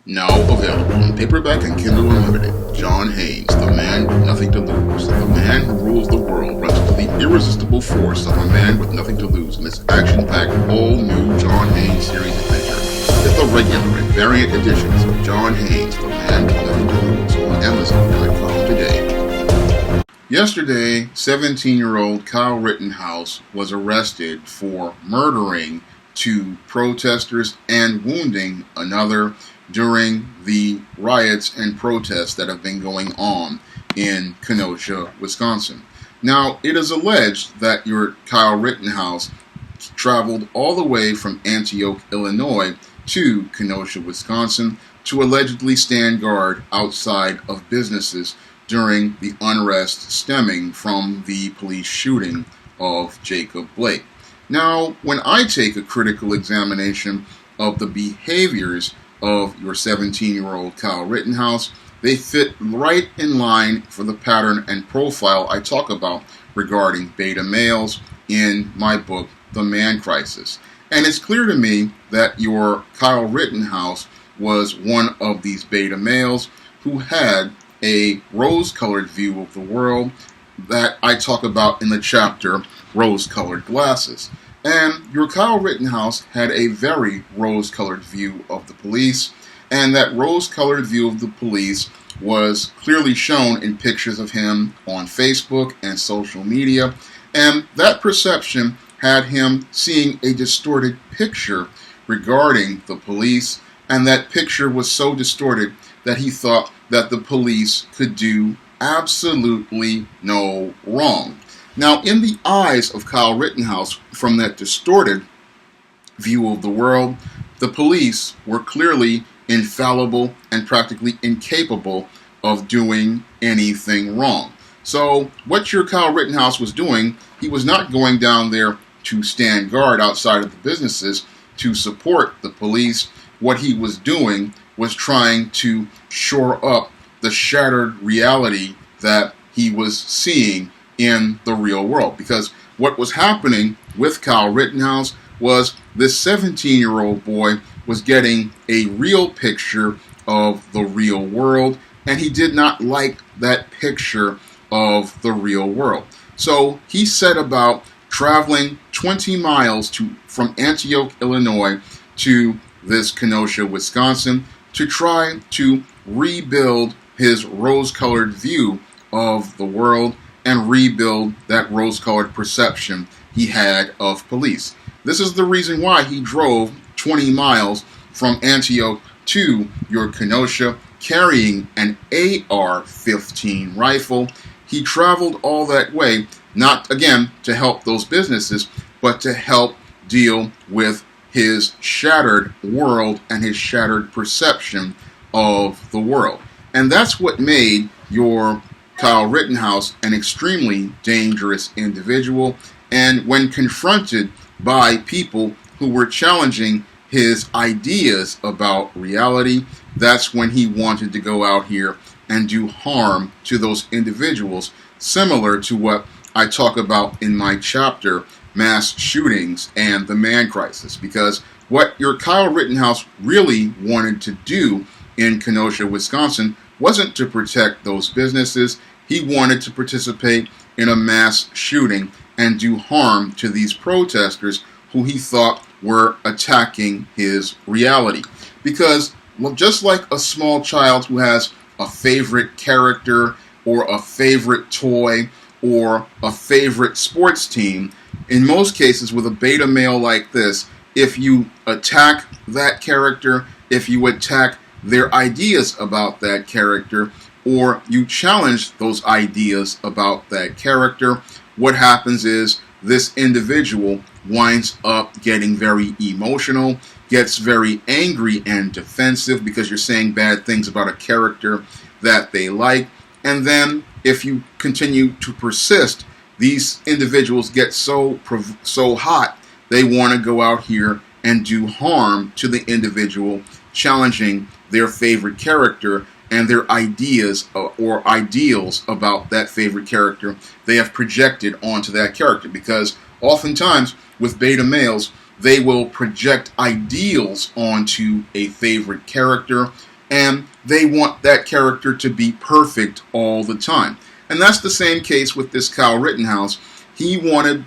Now available in paperback and Kindle Unlimited. John Haynes, the man with nothing to lose. The man who rules the world runs into the irresistible force of a man with nothing to lose in this action-packed, all-new John Haynes series adventure. Get the regular and variant editions of John Haynes, the man with nothing to lose on Amazon.com today. Yesterday, 17-year-old Kyle Rittenhouse was arrested for murdering two protesters and wounding another during the riots and protests that have been going on in Kenosha, Wisconsin. Now, it is alleged that your Kyle Rittenhouse traveled all the way from Antioch, Illinois to Kenosha, Wisconsin to allegedly stand guard outside of businesses during the unrest stemming from the police shooting of Jacob Blake. Now, when I take a critical examination of the behaviors of your 17-year-old Kyle Rittenhouse, they fit right in line for the pattern and profile I talk about regarding beta males in my book, The Man Crisis. And it's clear to me that your Kyle Rittenhouse was one of these beta males who had a rose-colored view of the world that I talk about in the chapter, Rose-Colored Glasses. And your Kyle Rittenhouse had a very rose-colored view of the police, and that rose-colored view of the police was clearly shown in pictures of him on Facebook and social media, and that perception had him seeing a distorted picture regarding the police, and that picture was so distorted that he thought that the police could do absolutely no wrong. Now, in the eyes of Kyle Rittenhouse, from that distorted view of the world, the police were clearly infallible and practically incapable of doing anything wrong. So, what your Kyle Rittenhouse was doing, he was not going down there to stand guard outside of the businesses to support the police. What he was doing was trying to shore up the shattered reality that he was seeing in the real world. Because what was happening with Kyle Rittenhouse was this 17-year-old boy was getting a real picture of the real world, and he did not like that picture of the real world. So he set about traveling 20 miles from Antioch, Illinois to this Kenosha, Wisconsin to try to rebuild his rose-colored view of the world and rebuild that rose-colored perception he had of police. This is the reason why he drove 20 miles from Antioch to your Kenosha carrying an AR-15 rifle. He traveled all that way, not, again, to help those businesses, but to help deal with his shattered world and his shattered perception of the world. And that's what made your Kyle Rittenhouse an extremely dangerous individual, and when confronted by people who were challenging his ideas about reality, that's when he wanted to go out here and do harm to those individuals, similar to what I talk about in my chapter, Mass Shootings and the Man Crisis. Because what your Kyle Rittenhouse really wanted to do in Kenosha, Wisconsin wasn't to protect those businesses. He wanted to participate in a mass shooting and do harm to these protesters who he thought were attacking his reality. Because, well, just like a small child who has a favorite character or a favorite toy or a favorite sports team, in most cases with a beta male like this, if you attack that character, if you attack their ideas about that character, or you challenge those ideas about that character, what happens is this individual winds up getting very emotional, gets very angry and defensive because you're saying bad things about a character that they like. And then if you continue to persist, these individuals get so hot, they want to go out here and do harm to the individual challenging their favorite character and their ideas or ideals about that favorite character they have projected onto that character. Because oftentimes with beta males, they will project ideals onto a favorite character and they want that character to be perfect all the time. And that's the same case with this Kyle Rittenhouse. He wanted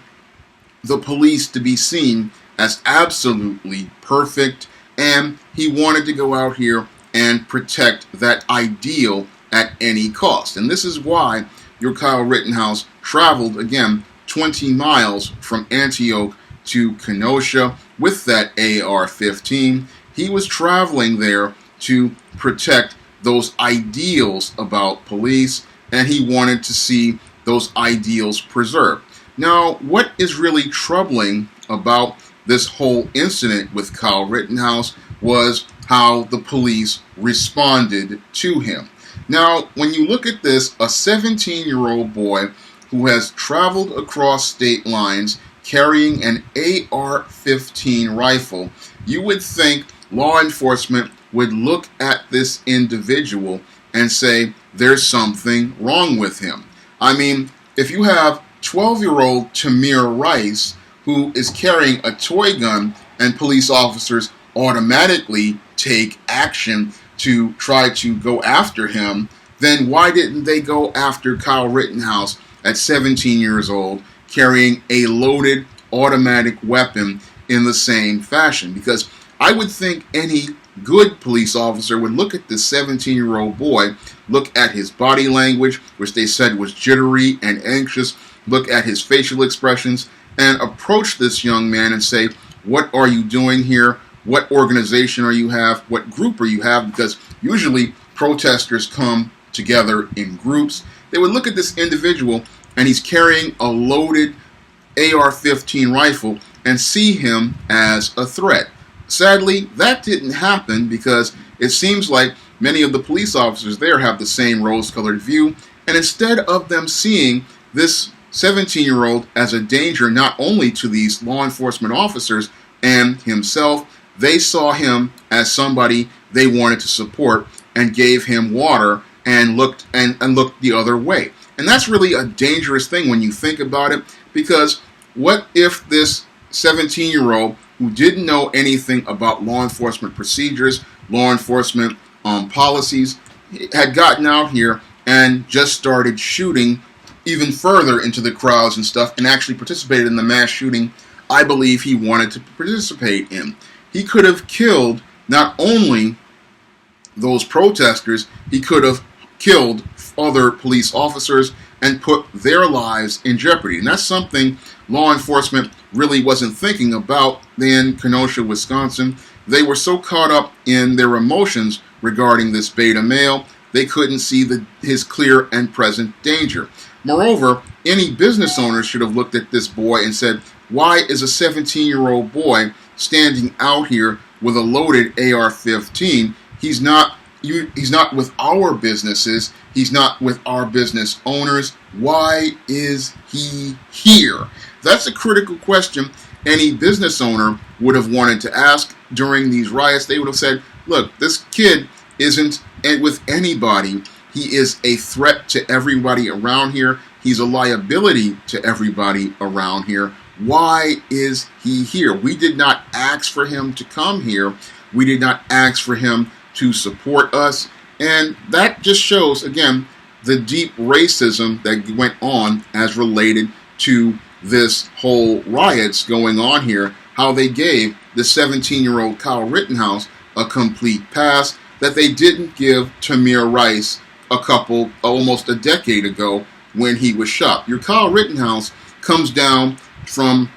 the police to be seen as absolutely perfect, and he wanted to go out here and protect that ideal at any cost. And this is why your Kyle Rittenhouse traveled, again, 20 miles from Antioch to Kenosha with that AR-15. He was traveling there to protect those ideals about police, and he wanted to see those ideals preserved. Now, what is really troubling about this whole incident with Kyle Rittenhouse was how the police responded to him. Now, when you look at this, a 17-year-old boy who has traveled across state lines carrying an AR-15 rifle, you would think law enforcement would look at this individual and say there's something wrong with him. I mean, if you have 12-year-old Tamir Rice who is carrying a toy gun and police officers automatically take action to try to go after him, then why didn't they go after Kyle Rittenhouse at 17 years old carrying a loaded automatic weapon in the same fashion? Because I would think any good police officer would look at this 17-year-old boy, look at his body language, which they said was jittery and anxious, look at his facial expressions, and approach this young man and say, what are you doing here? What organization are you have? What group are you have? Because usually protesters come together in groups. They would look at this individual and he's carrying a loaded AR-15 rifle and see him as a threat. Sadly, that didn't happen because it seems like many of the police officers there have the same rose-colored view, and instead of them seeing this 17-year-old as a danger not only to these law enforcement officers and himself, they saw him as somebody they wanted to support and gave him water and looked the other way. And that's really a dangerous thing when you think about it, because what if this 17-year-old who didn't know anything about law enforcement procedures, law enforcement policies, had gotten out here and just started shooting even further into the crowds and stuff, and actually participated in the mass shooting I believe he wanted to participate in. He could have killed not only those protesters, he could have killed other police officers and put their lives in jeopardy. And that's something law enforcement really wasn't thinking about in Kenosha, Wisconsin. They were so caught up in their emotions regarding this beta male, they couldn't see his clear and present danger. Moreover, any business owner should have looked at this boy and said, why is a 17-year-old boy standing out here with a loaded AR-15? He's not with our businesses. He's not with our business owners. Why is he here? That's a critical question any business owner would have wanted to ask during these riots. They would have said, look, this kid isn't with anybody. He is a threat to everybody around here. He's a liability to everybody around here. Why is he here? We did not ask for him to come here. We did not ask for him to support us. And that just shows, again, the deep racism that went on as related to this whole riots going on here, how they gave the 17-year-old Kyle Rittenhouse a complete pass that they didn't give Tamir Rice almost a decade ago when he was shot. Your Kyle Rittenhouse comes down from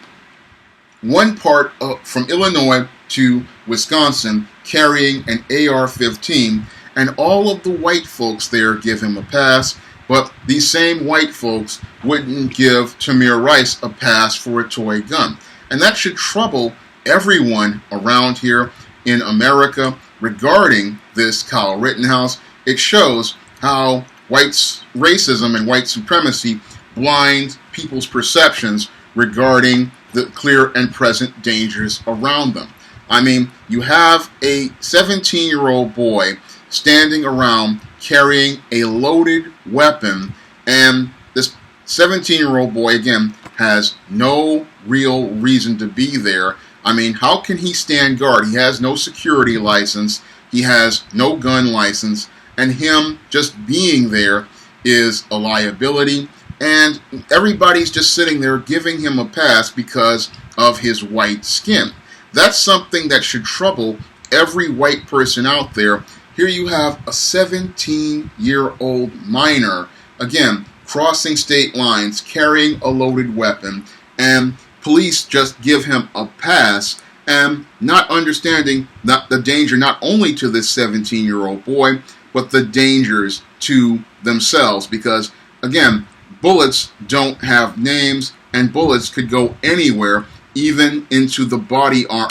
one part from Illinois to Wisconsin carrying an AR-15, and all of the white folks there give him a pass, but these same white folks wouldn't give Tamir Rice a pass for a toy gun. And that should trouble everyone around here in America regarding this Kyle Rittenhouse. It shows how racism and white supremacy blind people's perceptions regarding the clear and present dangers around them. I mean, you have a 17-year-old boy standing around carrying a loaded weapon, and this 17-year-old boy, again, has no real reason to be there. I mean, how can he stand guard? He has no security license. He has no gun license, and him just being there is a liability, and everybody's just sitting there giving him a pass because of his white skin. That's something that should trouble every white person out there. Here you have a 17-year-old minor, again, crossing state lines, carrying a loaded weapon, and police just give him a pass, and not understanding the danger not only to this 17-year-old boy, but the dangers to themselves. Because, again, bullets don't have names, and bullets could go anywhere, even into the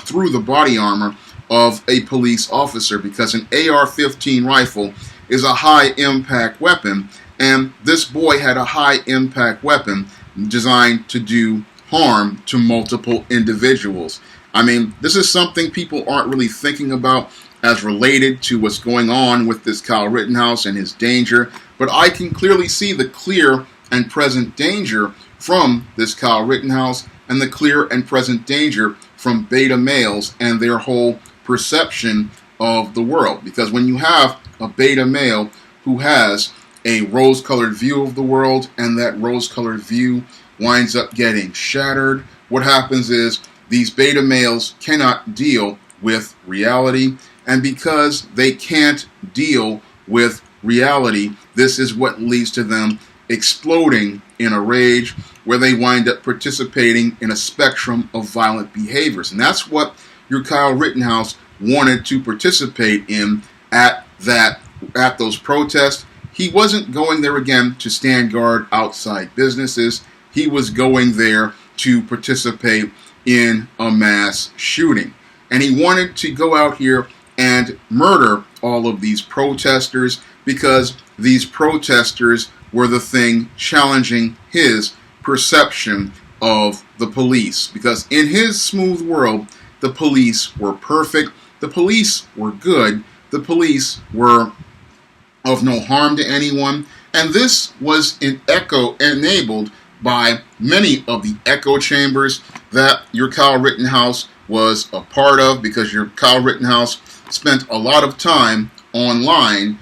through the body armor of a police officer, because an AR-15 rifle is a high-impact weapon, and this boy had a high-impact weapon designed to do harm to multiple individuals. I mean, this is something people aren't really thinking about as related to what's going on with this Kyle Rittenhouse and his danger, but I can clearly see the clear and present danger from this Kyle Rittenhouse and the clear and present danger from beta males and their whole perception of the world. Because when you have a beta male who has a rose-colored view of the world, and that rose-colored view winds up getting shattered, what happens is these beta males cannot deal with reality, and because they can't deal with reality, this is what leads to them exploding in a rage, where they wind up participating in a spectrum of violent behaviors. And that's what your Kyle Rittenhouse wanted to participate in at those protests. He wasn't going there again to stand guard outside businesses. He was going there to participate in a mass shooting. And he wanted to go out here and murder all of these protesters, because these protesters were the thing challenging his perception of the police. Because in his smooth world, the police were perfect, the police were good, the police were of no harm to anyone, and this was enabled by many of the echo chambers that your Kyle Rittenhouse was a part of, because your Kyle Rittenhouse spent a lot of time online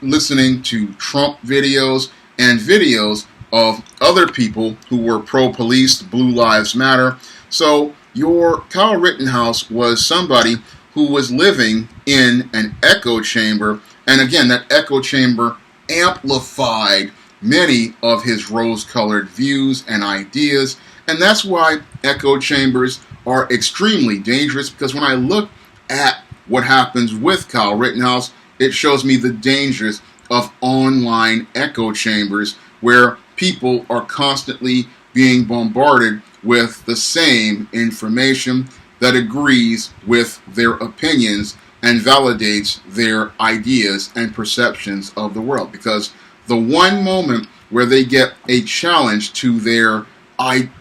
listening to Trump videos and videos of other people who were pro-police, Blue Lives Matter. So your Kyle Rittenhouse was somebody who was living in an echo chamber, and again, that echo chamber amplified many of his rose-colored views and ideas, and that's why echo chambers are extremely dangerous. Because when I look at what happens with Kyle Rittenhouse, it shows me the dangers of online echo chambers, where people are constantly being bombarded with the same information that agrees with their opinions and validates their ideas and perceptions of the world. Because the one moment where they get a challenge to their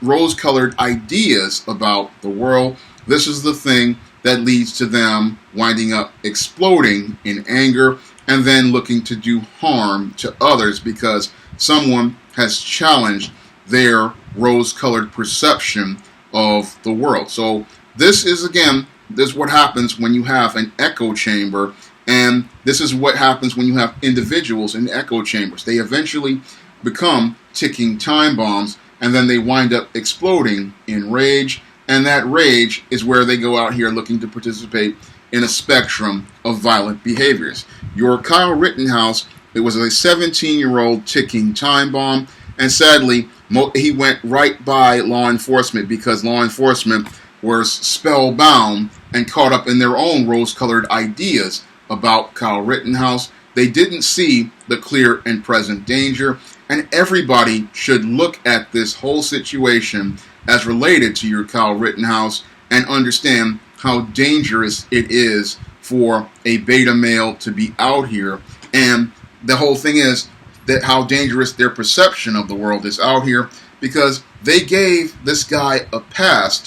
rose-colored ideas about the world, this is the thing that leads to them winding up exploding in anger and then looking to do harm to others, because someone has challenged their rose-colored perception of the world. So this is what happens when you have an echo chamber, and this is what happens when you have individuals in echo chambers. They eventually become ticking time bombs, and then they wind up exploding in rage, and that rage is where they go out here looking to participate in a spectrum of violent behaviors. Your Kyle Rittenhouse, it was a 17-year-old ticking time bomb, and sadly, he went right by law enforcement, because law enforcement was spellbound and caught up in their own rose-colored ideas about Kyle Rittenhouse. They didn't see the clear and present danger, and everybody should look at this whole situation as related to your Kyle Rittenhouse and understand how dangerous it is for a beta male to be out here. And the whole thing is that how dangerous their perception of the world is out here, because they gave this guy a pass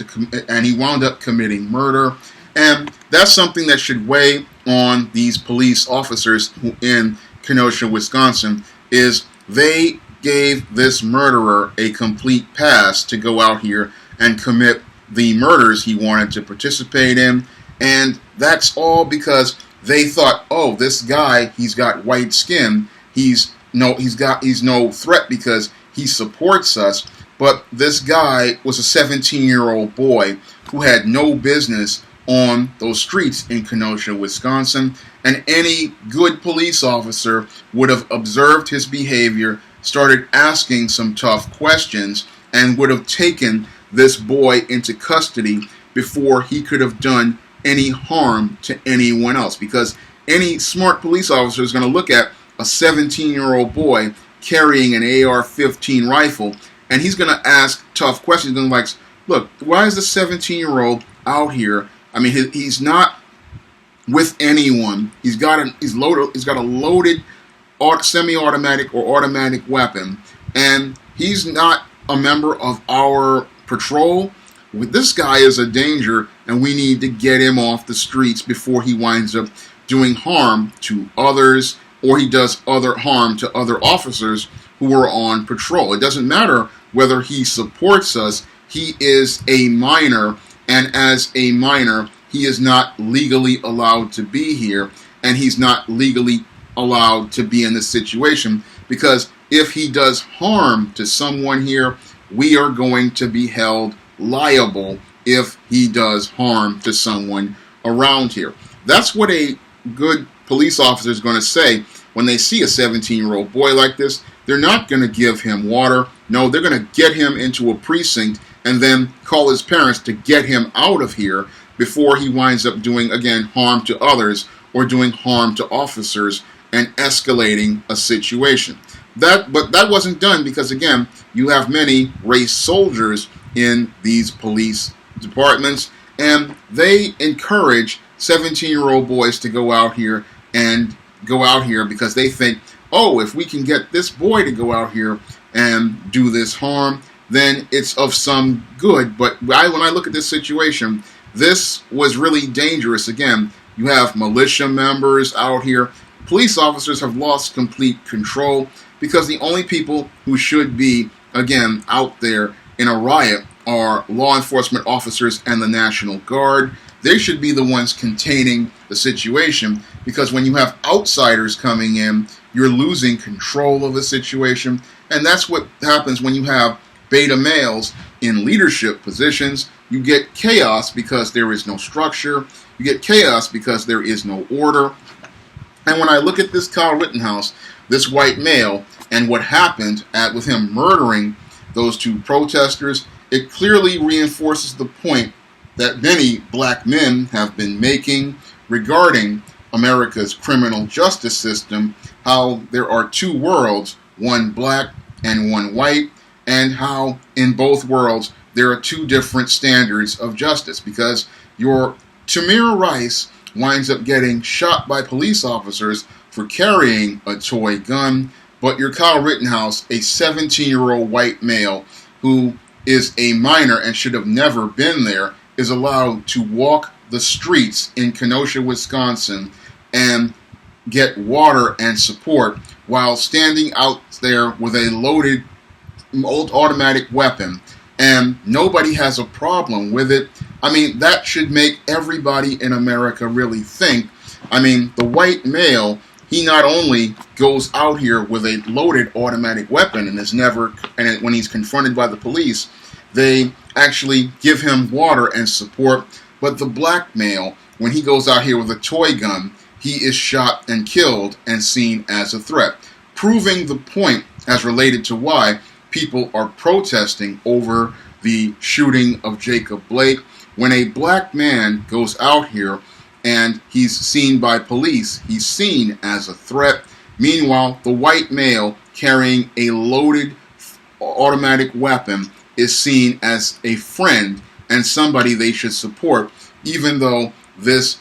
and he wound up committing murder. And that's something that should weigh on these police officers in Kenosha, Wisconsin, is they gave this murderer a complete pass to go out here and commit the murders he wanted to participate in. And that's all because they thought, oh, this guy, he's got white skin. He's no threat because he supports us. But this guy was a 17-year-old boy who had no business on those streets in Kenosha, Wisconsin. And any good police officer would have observed his behavior, started asking some tough questions, and would have taken this boy into custody before he could have done any harm to anyone else. Because any smart police officer is going to look at a 17-year-old boy carrying an AR-15 rifle, and he's going to ask tough questions. He's going to be like, look, why is the 17-year-old out here? I mean, he's not with anyone. He's got a loaded semi-automatic or automatic weapon, and he's not a member of our patrol. This guy is a danger, and we need to get him off the streets before he winds up doing harm to others, or he does other harm to other officers who are on patrol. It doesn't matter whether he supports us. He is a minor, and as a minor, he is not legally allowed to be here, and he's not legally allowed to be in this situation, because if he does harm to someone here, we are going to be held liable if he does harm to someone around here. That's what a good police officer is going to say when they see a 17-year-old boy like this. They're not going to give him water. No, they're going to get him into a precinct and then call his parents to get him out of here before he winds up doing, again, harm to others or doing harm to officers and escalating a situation. But that wasn't done because, again, you have many race soldiers in these police departments, and they encourage 17-year-old boys to go out here because they think, oh, if we can get this boy to go out here and do this harm, then it's of some good. But when I look at this situation, this was really dangerous. Again, you have militia members out here. Police officers have lost complete control because the only people who should be, again, out there in a riot are law enforcement officers and the National Guard. They should be the ones containing the situation, because when you have outsiders coming in, you're losing control of the situation. And that's what happens when you have beta males in leadership positions. You get chaos because there is no structure. You get chaos because there is no order. And when I look at this Kyle Rittenhouse, this white male, and what happened with him murdering those two protesters, it clearly reinforces the point that many black men have been making regarding America's criminal justice system, how there are two worlds, one black and one white, and how in both worlds there are two different standards of justice, because your Tamir Rice winds up getting shot by police officers for carrying a toy gun, but your Kyle Rittenhouse, a 17-year-old white male who is a minor and should have never been there, is allowed to walk the streets in Kenosha, Wisconsin, and get water and support while standing out there with a loaded automatic weapon, and nobody has a problem with it. I mean, that should make everybody in America really think. I mean, the white male, he not only goes out here with a loaded automatic weapon and when he's confronted by the police, they actually give him water and support, but the black male, when he goes out here with a toy gun, he is shot and killed and seen as a threat, proving the point as related to why people are protesting over the shooting of Jacob Blake. When a black man goes out here and he's seen by police, he's seen as a threat. Meanwhile, the white male carrying a loaded automatic weapon is seen as a friend and somebody they should support, even though this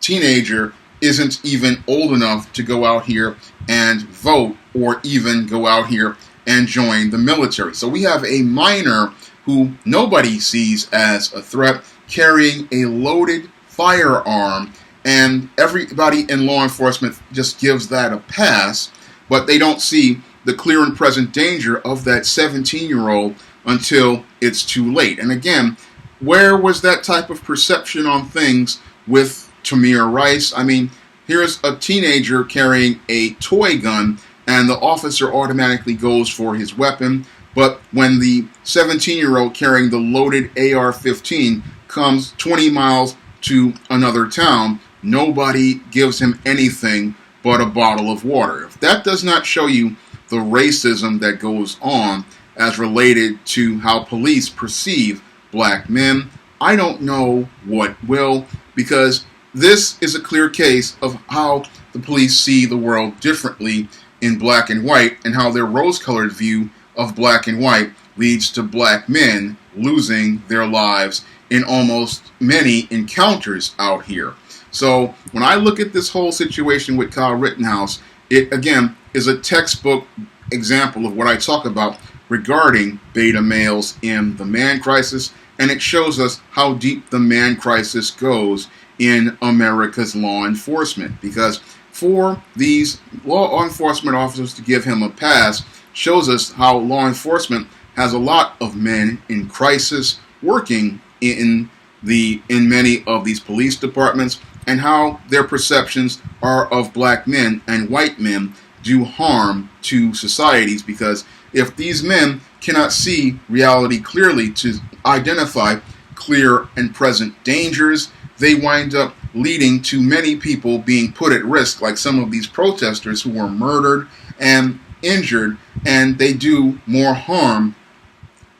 teenager isn't even old enough to go out here and vote or even go out here and join the military. So we have a minor who nobody sees as a threat carrying a loaded firearm, and everybody in law enforcement just gives that a pass, but they don't see the clear and present danger of that 17-year-old until it's too late. And again, where was that type of perception on things with Tamir Rice. I mean, here's a teenager carrying a toy gun, and the officer automatically goes for his weapon. But when the 17-year-old carrying the loaded AR-15 comes 20 miles to another town, nobody gives him anything but a bottle of water. If that does not show you the racism that goes on as related to how police perceive black men, I don't know what will, because this is a clear case of how the police see the world differently in black and white, and how their rose-colored view of black and white leads to black men losing their lives in almost many encounters out here. So when I look at this whole situation with Kyle Rittenhouse, it again is a textbook example of what I talk about regarding beta males in the man crisis, and it shows us how deep the man crisis goes in America's law enforcement, because for these law enforcement officers to give him a pass shows us how law enforcement has a lot of men in crisis working in many of these police departments, and how their perceptions are of black men and white men do harm to societies, because if these men cannot see reality clearly to identify clear and present dangers, they wind up leading to many people being put at risk, like some of these protesters who were murdered and injured, and they do more harm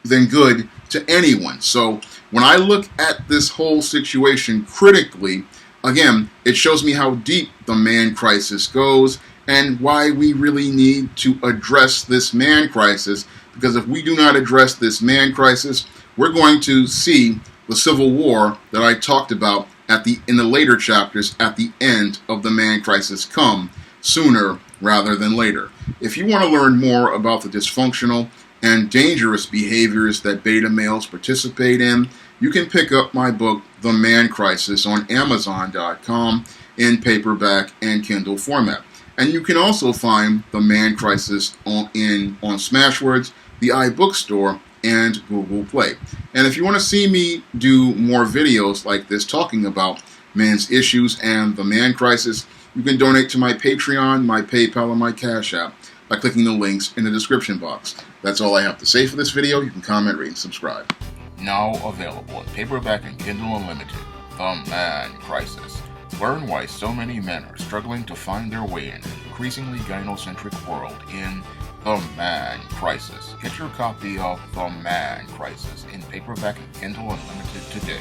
than good to anyone. So when I look at this whole situation critically, again, it shows me how deep the man crisis goes and why we really need to address this man crisis, because if we do not address this man crisis, we're going to see the civil war that I talked about in the later chapters at the end of the man crisis come sooner rather than later. If you want to learn more about the dysfunctional and dangerous behaviors that beta males participate in, you can pick up my book, The Man Crisis, on Amazon.com in paperback and Kindle format. And you can also find The Man Crisis on Smashwords, the iBookstore, and Google Play. And if you want to see me do more videos like this talking about men's issues and the man crisis, you can donate to my Patreon, my PayPal, and my Cash App by clicking the links in the description box. That's all I have to say for this video. You can comment, rate, and subscribe. Now available in paperback and Kindle Unlimited, The Man Crisis. Learn why so many men are struggling to find their way in an increasingly gynocentric world in The Man Crisis. Get your copy of The Man Crisis in paperback and Kindle Unlimited today.